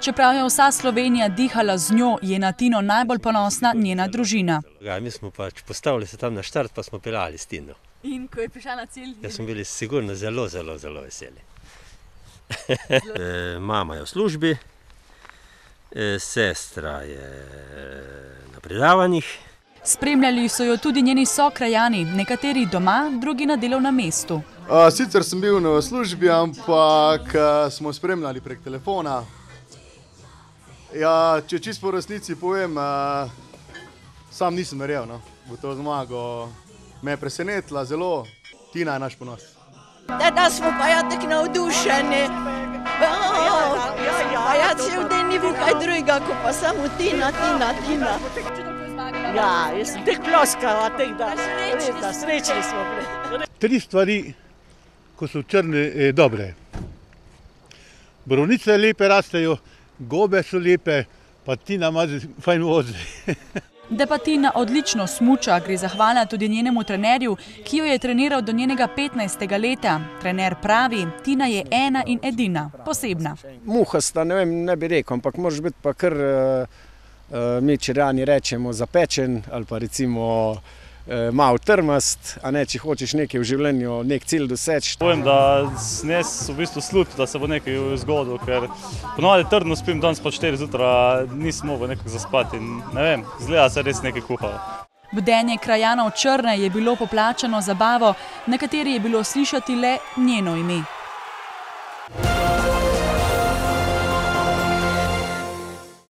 Čeprav je vsa Slovenija dihala z njo, je na Tino najbolj ponosna njena družina. Mi smo pač postavili se tam na štart, pa smo peljali s Tino. In ko je prišla na cilj? Ja, smo bili sigurno zelo veseli. Mama je v službi, sestra je na predavanjih. Spremljali so jo tudi njeni sokrajani, nekateri doma, drugi na delovnem mestu. Sicer sem bil v službi, ampak smo spremljali prek telefona. Ja, če čisto po resnici povem, sam nisem verjel v to zmago. Me je presenetila zelo, Tina je naš ponos. Da smo pa ja tako navdušeni. Ja, cel dan ni bil kaj drugega, ko pa samo Tina. Ja, jaz sem tek ploskala, srečni smo bili. 3 stvari, ko so v Črni, dobre. Borovnice lepe rastejo, gobe so lepe, pa Tina ima fajn vozi. Da pa Tina odlično smuča, gre zahvala tudi njenemu trenerju, ki jo je treniral do njenega 15. leta. Trener pravi, Tina je ena in edina, posebna. Muhasta, ne vem, ne bi rekel, ampak moraš biti pa kar, mi Čirjani rečemo, zapečen ali pa recimo malo trmast, a ne, če hočeš nekaj v življenju, nek cilj doseči. Povem, da snes v bistvu slut, da se bo nekaj zgodilo, ker ponovadi trdno spim, danes pa 4 zjutraj nisem mogel nekako zaspati in ne vem, zgleda se res nekaj kuhalo. Bdenje krajanov Črne je bilo poplačano zabavo, na kateri je bilo slišati le njeno ime.